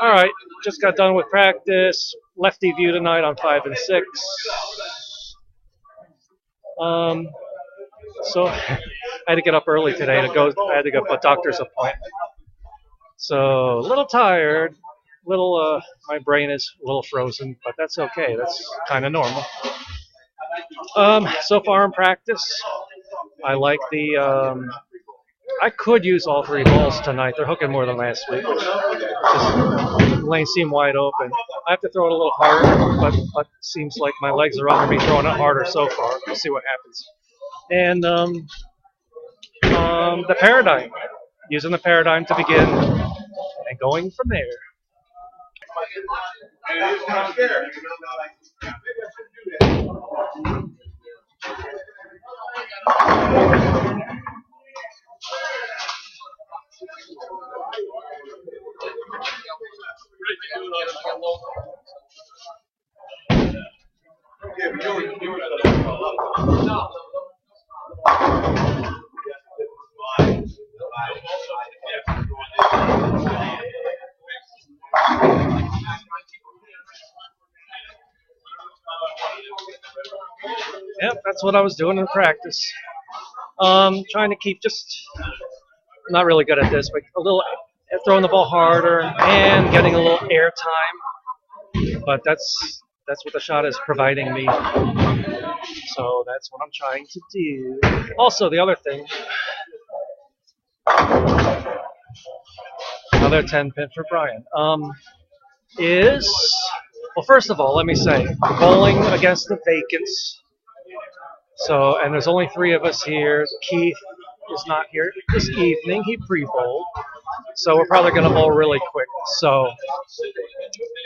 All right, just got done with practice. Lefty view tonight on 5 and 6. Um, so I had to get up early today to go. I had to go to a doctor's appointment. So a little tired, little. My brain is a little frozen, but that's okay. That's kind of normal. So far in practice, I like the. I could use all three balls tonight. They're hooking more than last week. Just lane seem wide open. I have to throw it a little harder, but it seems like my legs are under me throwing it harder so far. We'll see what happens. And the paradigm, using the paradigm to begin and going from there. Yep, that's what I was doing in practice. Trying to keep just not really good at this, but a little throwing the ball harder and getting a little air time. But that's what the shot is providing me. So that's what I'm trying to do. Also, the other thing, another 10 pin for Brian, is, well, first of all, let me say, bowling against the vacants. So, and there's only three of us here. Keith is not here this evening. He pre-bowled. So we're probably going to bowl really quick. So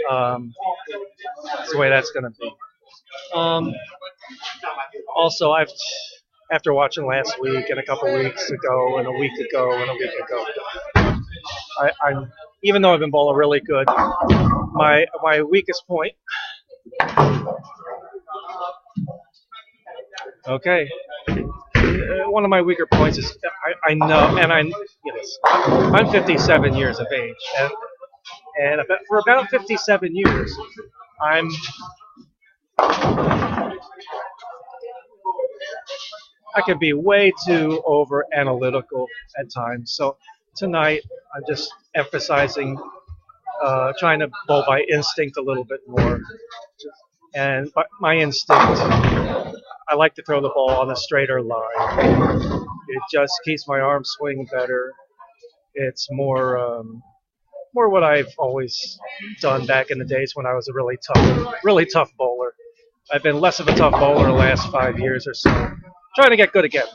that's the way that's going to be. Also, after watching last week and a couple weeks ago and a week ago and a week ago, I'm even though I've been bowling really good, my weakest point. Okay, one of my weaker points is I know, and yes, I'm 57 years of age, and for about 57 years, I can be way too over analytical at times. So tonight, I'm just emphasizing trying to bowl by instinct a little bit more. And my instinct, I like to throw the ball on a straighter line. It just keeps my arm swing better. It's more what I've always done back in the days when I was a really tough bowler. I've been less of a tough bowler the last 5 years or so. Trying to get good again.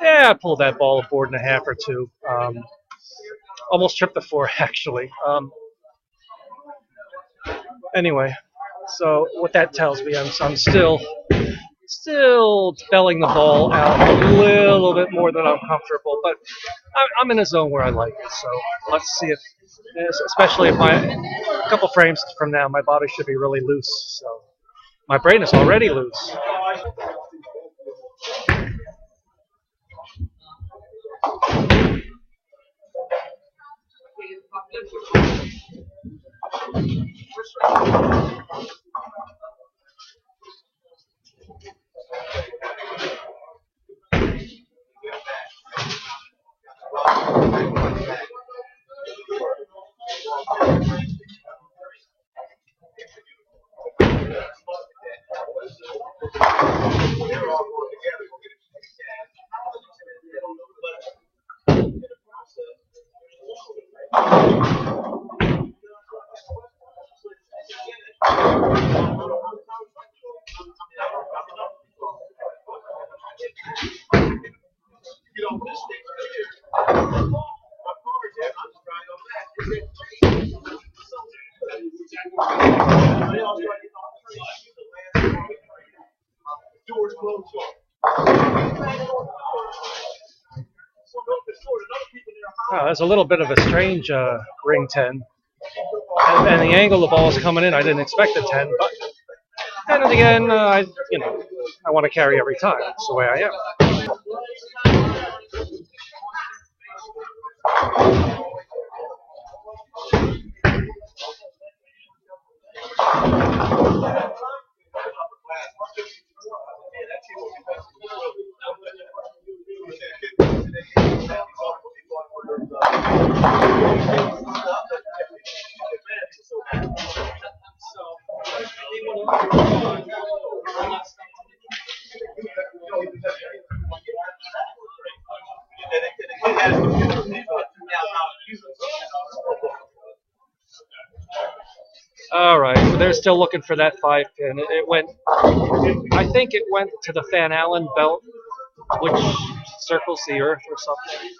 Yeah, I pulled that ball a board and a half or two. Almost tripped the four actually. Anyway, so what that tells me, I'm still belling the ball out a little bit more than I'm comfortable, but I'm in a zone where I like it. So let's see if, especially if my a couple frames from now, my body should be really loose. So my brain is already loose. That's a little bit of a strange ring 10. And the angle the ball is coming in, I didn't expect a 10. But then again, I want to carry every time. That's the way I am. All right, so they're still looking for that 5 pin. It went, I think it went to the Van Allen belt, which circles the Earth or something.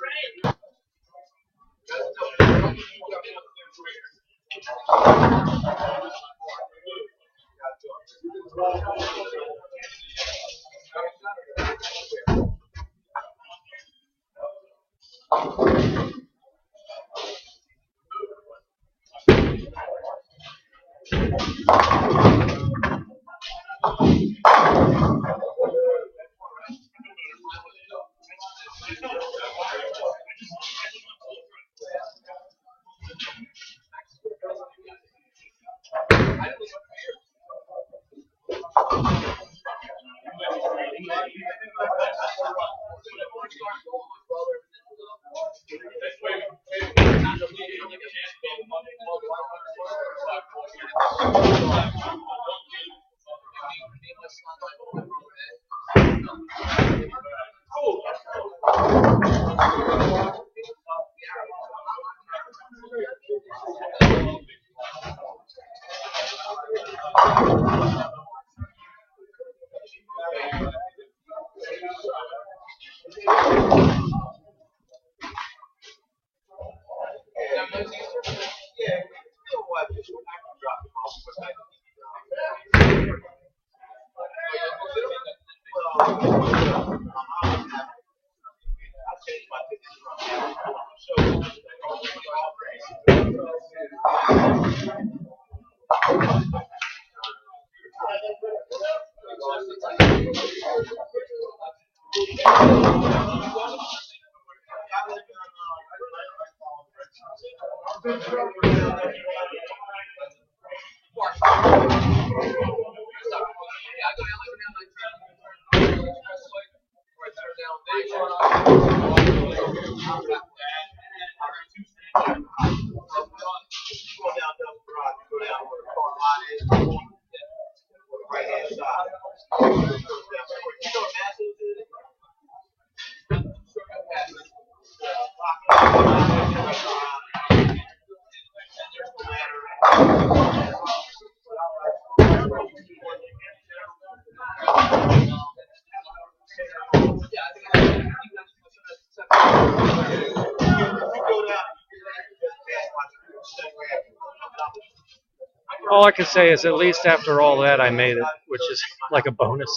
All I can say is at least after all that, I made it, which is like a bonus.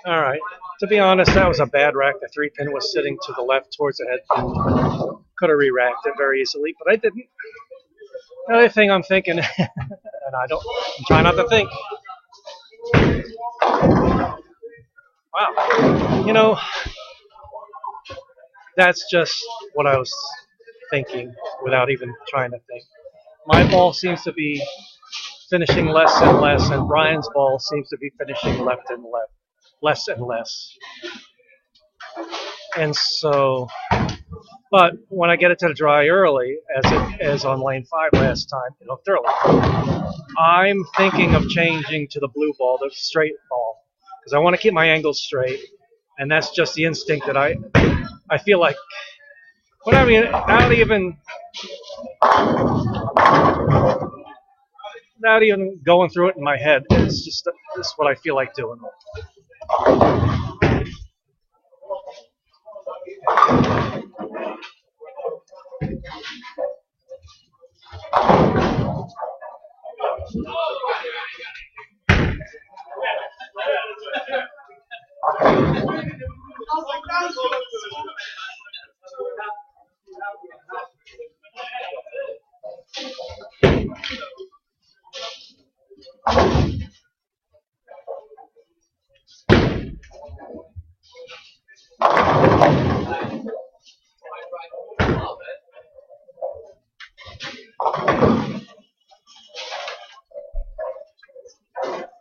All right. To be honest, that was a bad rack. The 3-pin was sitting to the left towards the head pin. Could have re-racked it very easily, but I didn't. The other thing I'm thinking, and I'm trying not to think. Wow. That's just what I was thinking without even trying to think. My ball seems to be finishing less and less, and Brian's ball seems to be finishing left and left, less and less. And so, but when I get it to the dry early, as it is on lane 5 last time, it looked early. I'm thinking of changing to the blue ball, the straight ball, because I want to keep my angles straight, and that's just the instinct that I feel like. But I mean, not even going through it in my head. It's just this is what I feel like doing.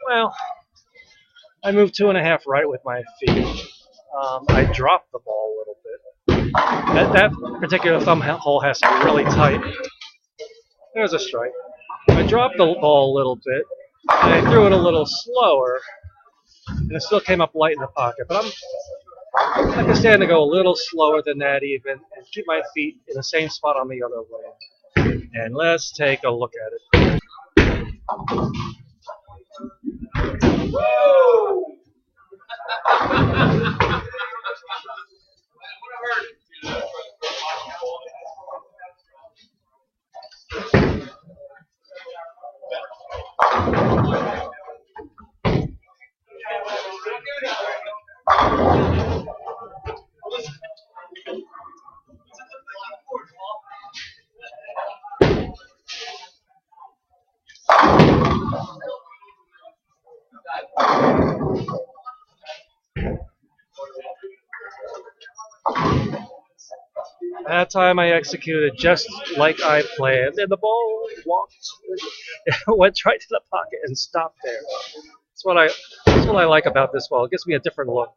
Well, I moved 2.5 right with my feet. I dropped the ball a little bit. That particular thumb hole has to be really tight. There's a strike. I dropped the ball a little bit, and I threw it a little slower, and it still came up light in the pocket. But I can stand to go a little slower than that even, and keep my feet in the same spot on the other lane. And let's take a look at it. Woo! That time I executed just like I planned, and the ball went right to the pocket and stopped there. That's what I like about this ball. It gives me a different look.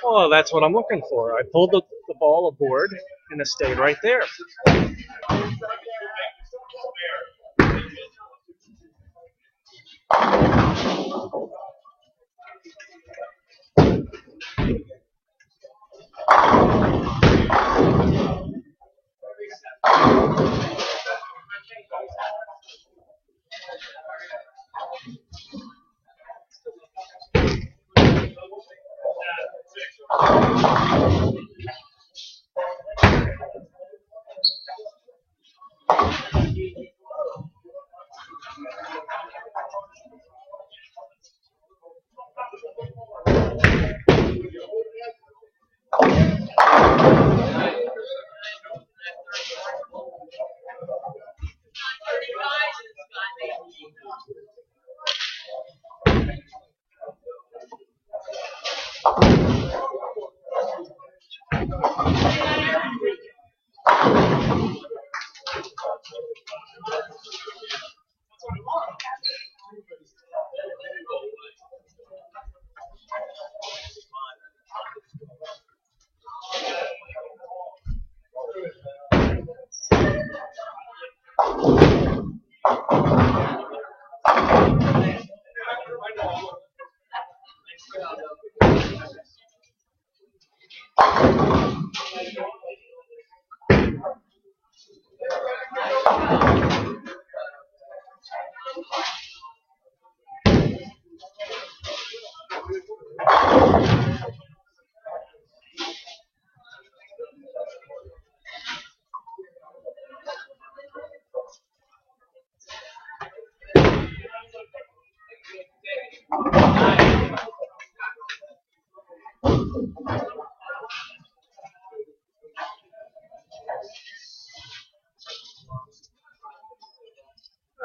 Oh, that's what I'm looking for. I pulled the ball aboard, and it stayed right there.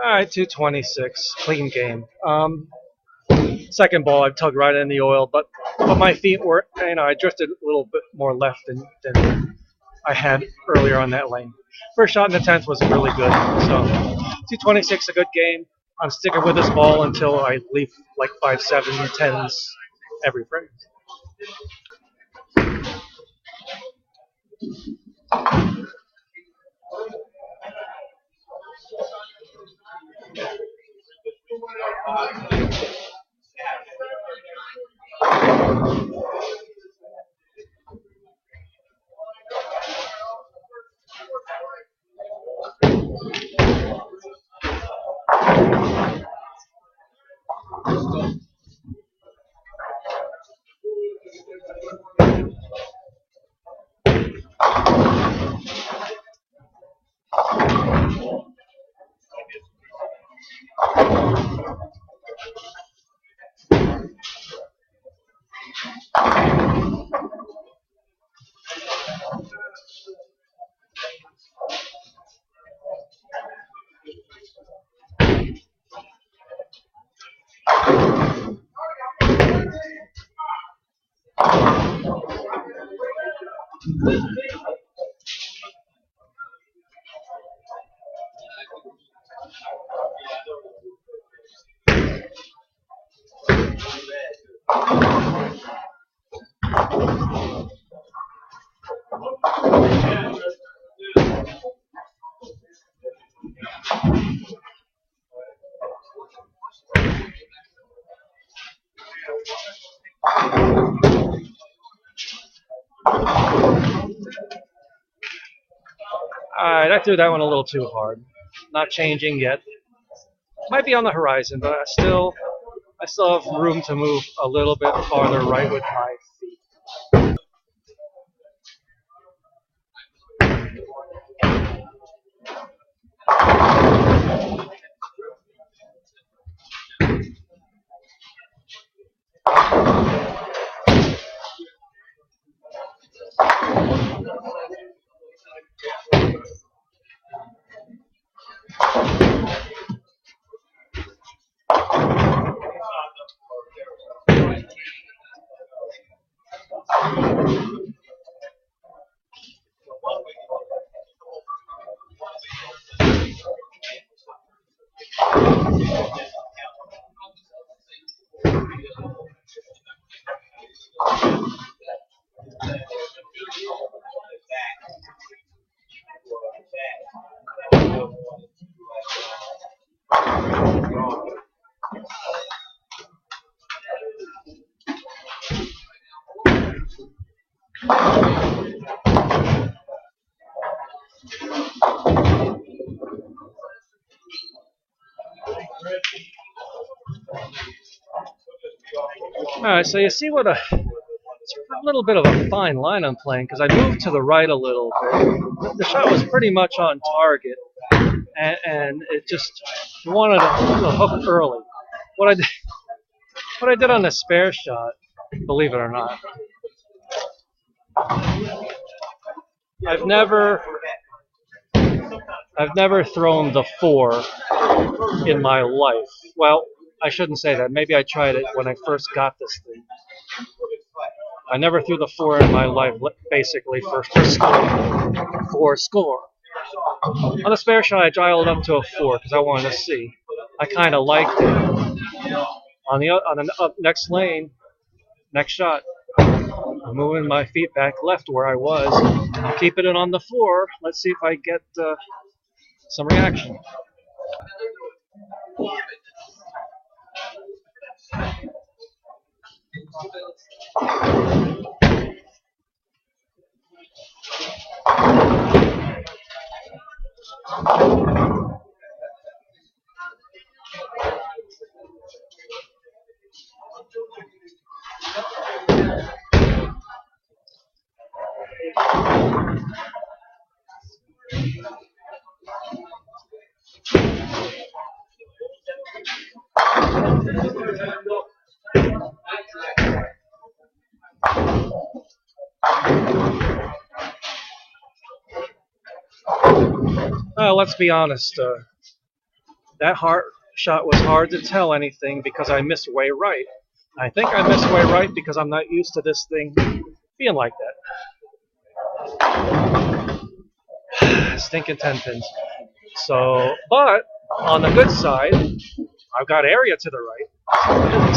All right, 226, clean game. Second ball, I tugged right in the oil, but my feet were, I drifted a little bit more left than I had earlier on that lane. First shot in the 10th was really good. So 226, a good game. I'm sticking with this ball until I leave like 5-7 10s every frame. All right, I threw that one a little too hard. Not changing yet. Might be on the horizon, but I still have room to move a little bit farther right with my feet. All right, so you see what it's a little bit of a fine line I'm playing because I moved to the right a little bit. The shot was pretty much on target, and it just wanted to hook early. What I did, what I did on the spare shot, believe it or not, I've never I've never thrown the 4 in my life. Well, I shouldn't say that. Maybe I tried it when I first got this thing. I never threw the 4 in my life, basically for score. On the spare shot, I dialed up to a 4 because I wanted to see. I kind of liked it. On the next lane, next shot, I'm moving my feet back left where I was. I'm keeping it on the 4. Let's see if I get some reaction. Let's be honest. That shot was hard to tell anything because I missed way right. I think I missed way right because I'm not used to this thing being like that. Stinking 10 pins. So, but on the good side, I've got area to the right.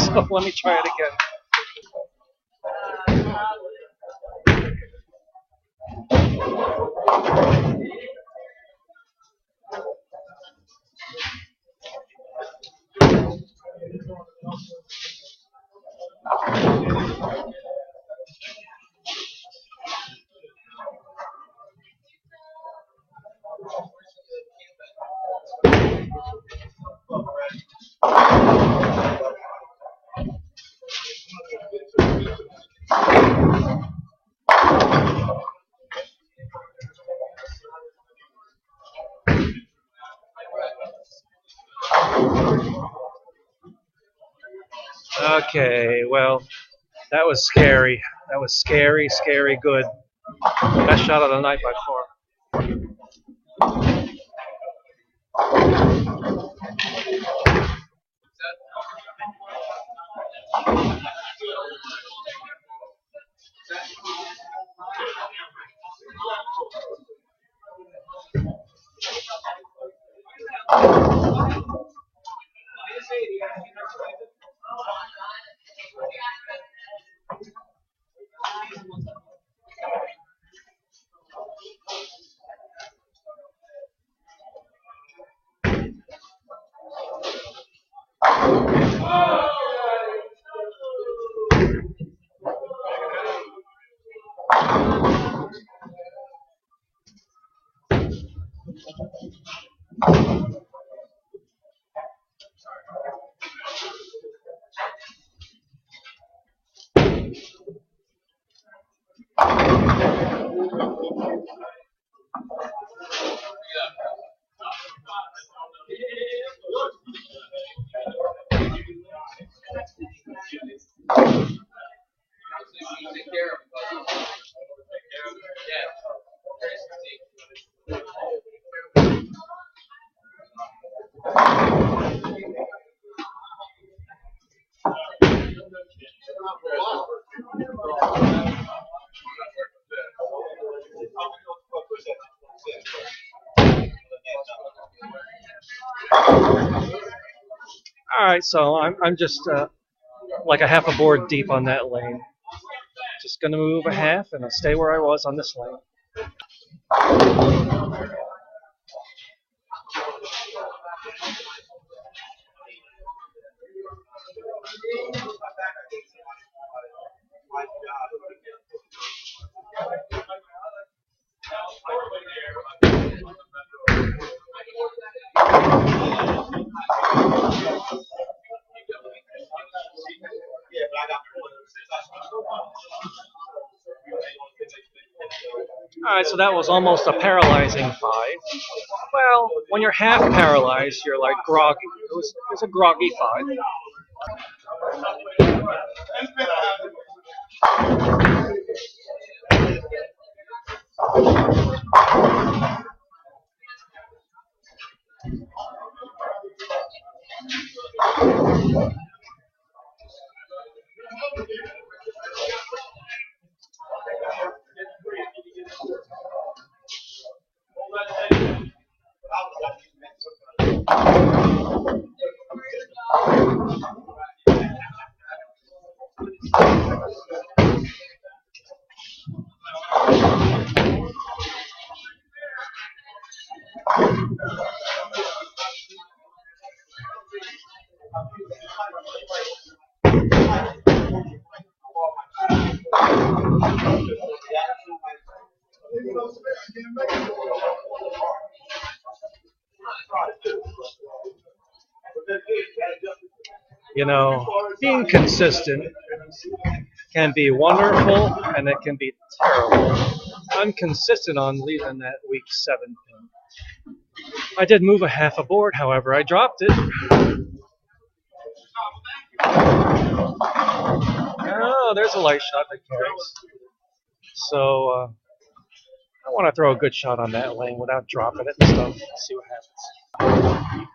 So let me try it again. Okay, well, that was scary. That was scary, scary good. Best shot of the night by far. All right, so I'm just like a half a board deep on that lane. Just gonna move a half and I'll stay where I was on this lane. All right, so that was almost a paralyzing five. Well, when you're half paralyzed, you're like groggy. It was a groggy five. You know, being consistent can be wonderful and it can be terrible. I'm consistent on leaving that week 7 pin. I did move a half a board, however, I dropped it. Oh, there's a light shot that carries. So I want to throw a good shot on that lane without dropping it and stuff. See what happens.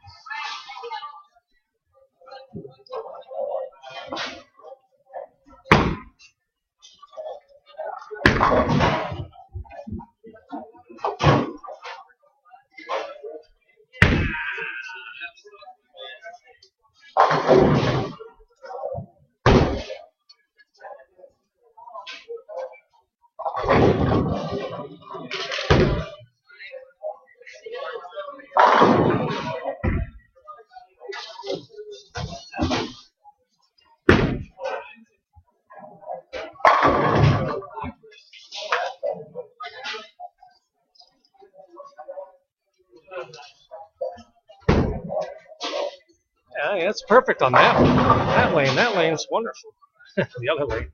Yeah, it's perfect on that one. That lane. That lane's wonderful. The other lane.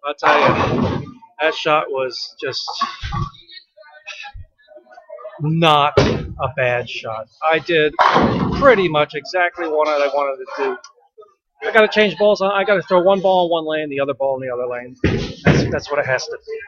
I'll tell you, that shot was just not a bad shot. I did pretty much exactly what I wanted to do. I got to change balls. I got to throw one ball in one lane, the other ball in the other lane. That's what it has to be.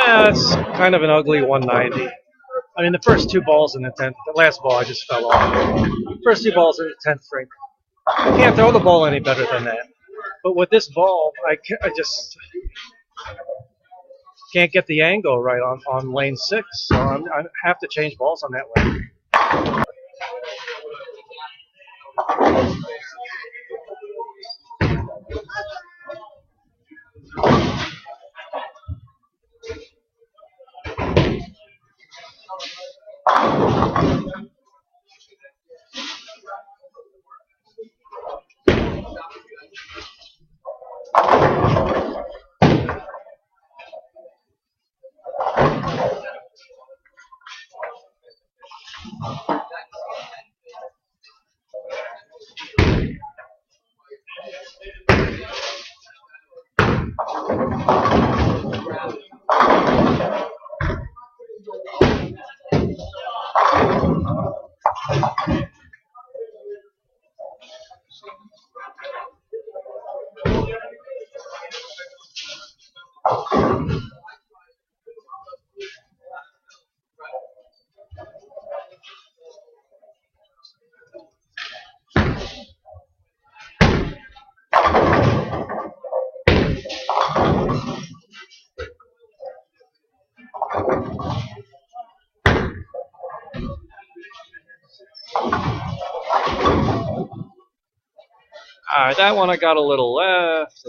That's kind of an ugly 190. I mean, the first two balls in the 10th, the last ball I just fell off. First two balls in the 10th frame. I can't throw the ball any better than that. But with this ball, I just can't get the angle right on lane 6. So I have to change balls on that lane. Alright, that one I got a little left.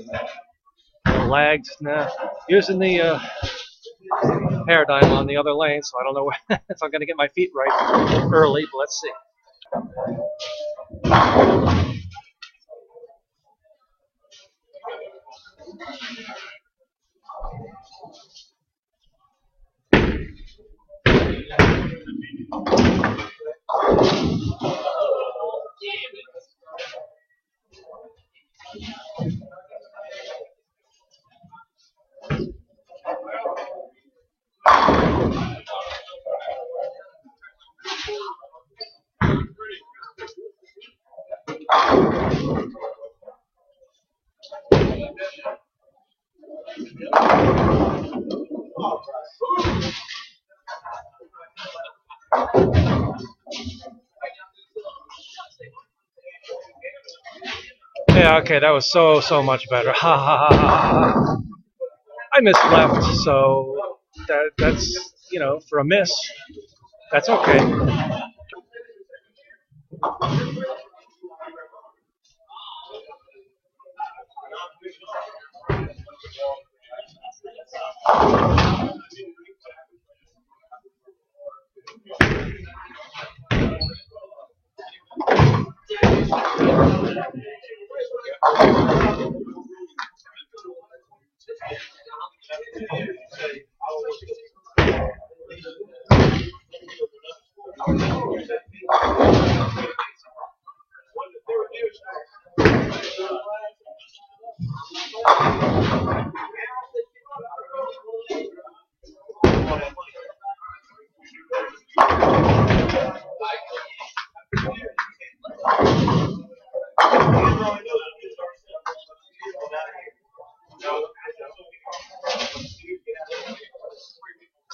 And lagged. Nah. Using the paradigm on the other lane, so I don't know if I'm going to get my feet right early, but let's see. Yeah, okay, that was so much better. Ha ha ha ha ha. I missed left, so that's, for a miss, that's okay.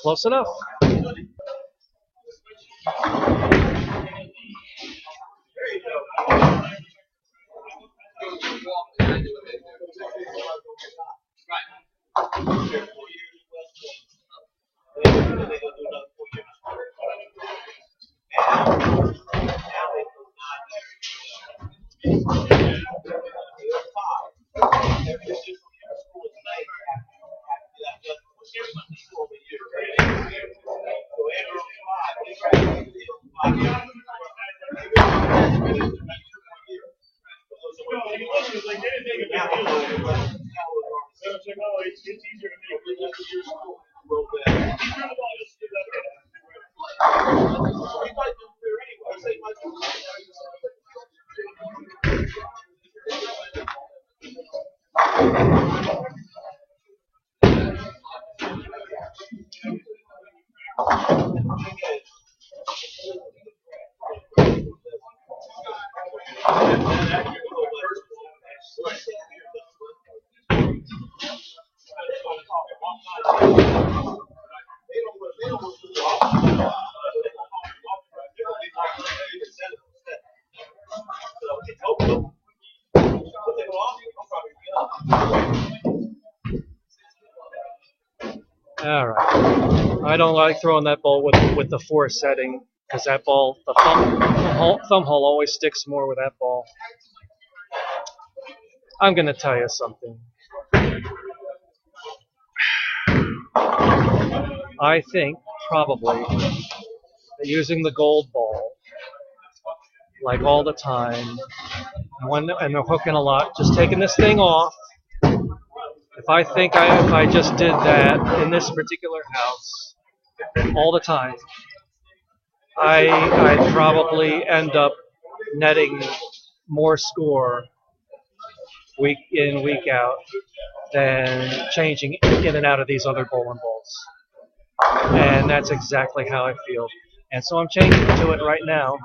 Close enough. All right. I don't like throwing that ball with the 4 setting because that ball, the thumb hole always sticks more with that ball. I'm going to tell you something. I think probably that using the gold ball, like all the time, and they're hooking a lot, just taking this thing off. If I just did that in this particular house all the time, I'd probably end up netting more score week in, week out than changing in and out of these other bowling balls. And that's exactly how I feel. And so I'm changing to it right now.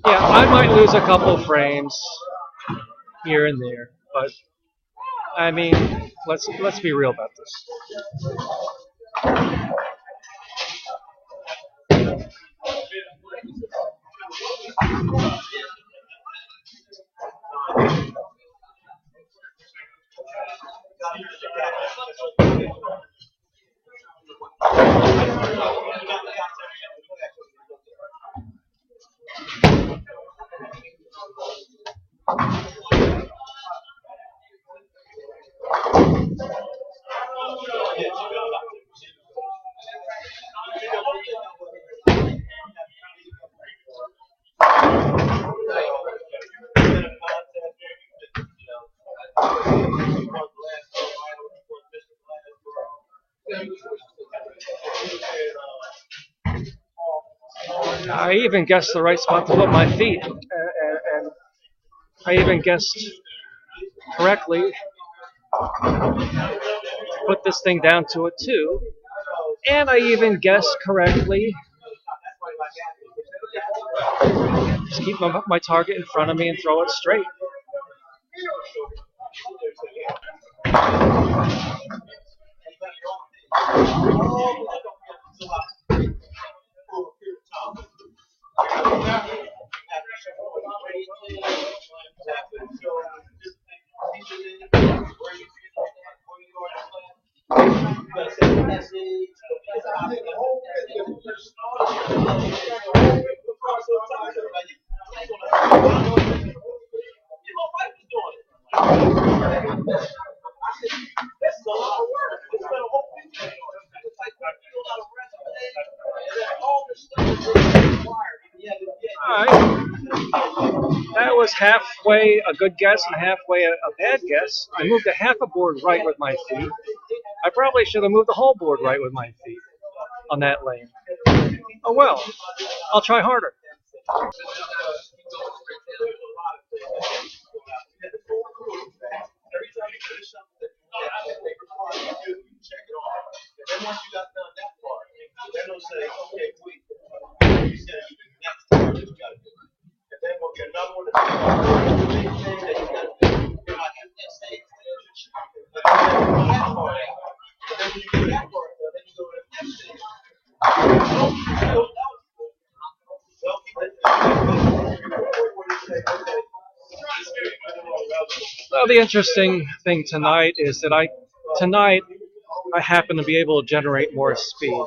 Yeah, I might lose a couple frames here and there, but I mean, let's be real about this. I even guessed the right spot to put my feet, and I even guessed correctly put this thing down to it too, and I even guessed correctly. Just keep my target in front of me and throw it straight. That was halfway a good guess and halfway a bad guess. I moved a half a board right with my feet. I probably should have moved the whole board right with my feet on that lane. Oh well, I'll try harder. Well, the interesting thing tonight is that tonight I happen to be able to generate more speed,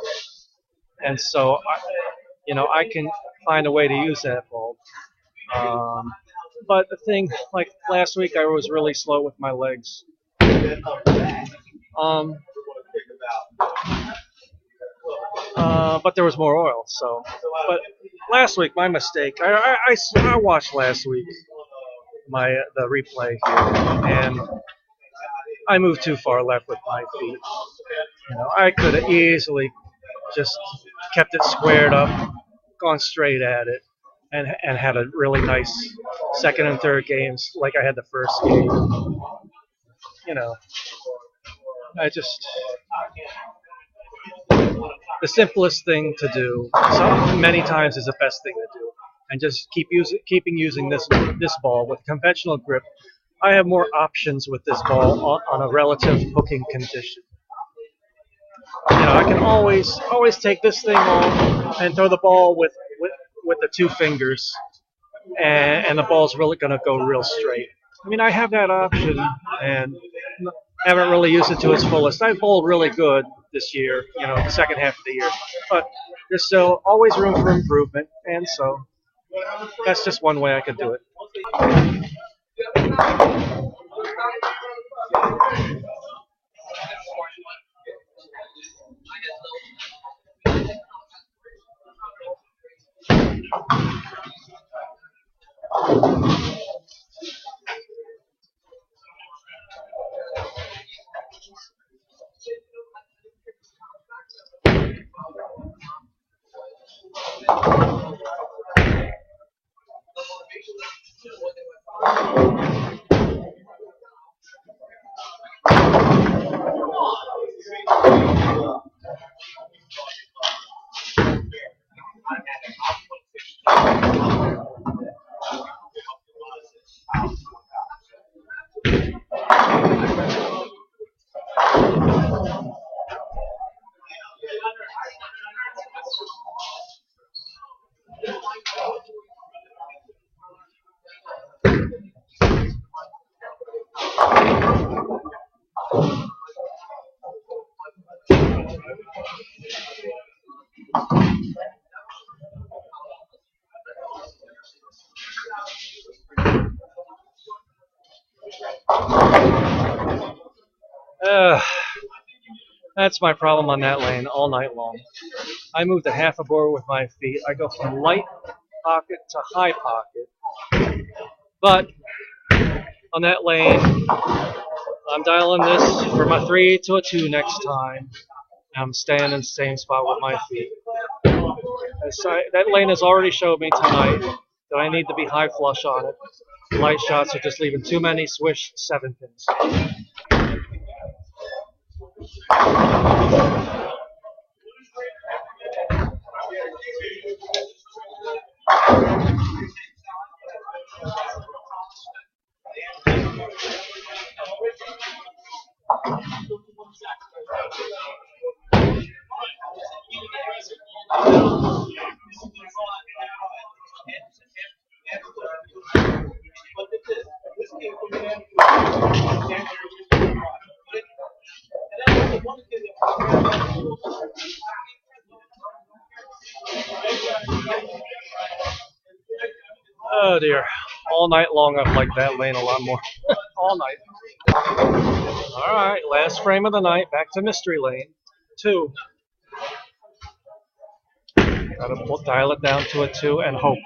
and so I can find a way to use that bulb. Um, but the thing, like last week, I was really slow with my legs. Um, but there was more oil. So, but last week, my mistake. I watched last week the replay here, and I moved too far left with my feet. I could have easily just kept it squared up, gone straight at it, and had a really nice second and third games like I had the first game. You know, I just the simplest thing to do. So many times is the best thing to do, and just keeping using this ball with conventional grip. I have more options with this ball on a relative hooking condition. I can always take this thing off and throw the ball with the two fingers, and the ball's really going to go real straight. I mean, I have that option, and haven't really used it to its fullest. I bowled really good this year, the second half of the year, but there's still always room for improvement, and so that's just one way I could do it. That's my problem on that lane all night long. I move the half a board with my feet. I go from light pocket to high pocket. But on that lane, I'm dialing this from a 3 to a 2 next time. I'm staying in the same spot with my feet. That lane has already showed me tonight that I need to be high flush on it. Light shots are just leaving too many swish 7 pins. Oh dear. All night long I've liked that lane a lot more. All night. Alright, last frame of the night. Back to Mystery Lane 2. Gotta dial it down to a 2 and hope.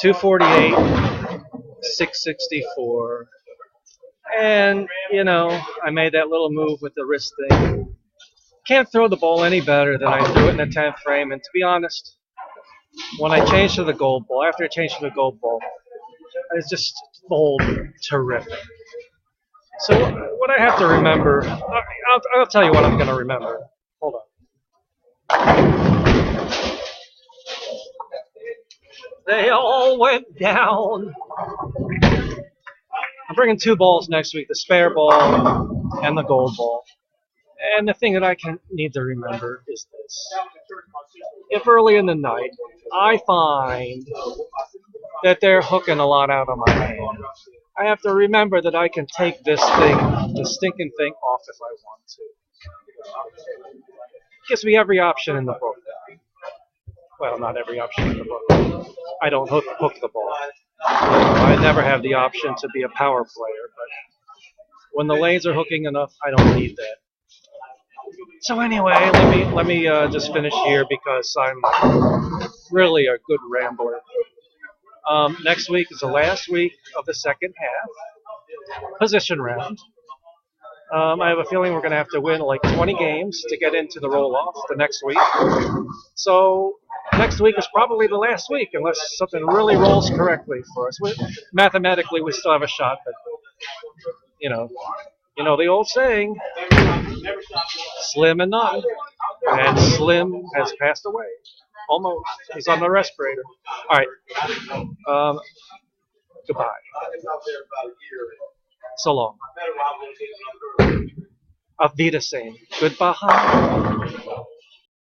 248, 664. And, I made that little move with the wrist thing. Can't throw the ball any better than I threw it in the 10th frame. And to be honest, when I changed to the gold ball, after I changed to the gold ball, it's just bowled terrific. So what I have to remember, I'll tell you what I'm going to remember. Hold on. They all went down. I'm bringing 2 balls next week, the spare ball and the gold ball. And the thing that I need to remember is this. If early in the night I find that they're hooking a lot out of my hand, I have to remember that I can take this stinking thing off if I want to. Gives me every option in the book. Well, not every option in the book. I don't hook the ball. I never have the option to be a power player, but when the lanes are hooking enough, I don't need that. So anyway, let me just finish here because I'm really a good rambler. Next week is the last week of the second half, position round. I have a feeling we're going to have to win like 20 games to get into the roll-off the next week. So next week is probably the last week unless something really rolls correctly for us. Mathematically, we still have a shot, but you know the old saying, slim and none. And Slim has passed away. Almost. He's on the respirator. All right. Goodbye. So long. Auf Wiedersehen. Goodbye.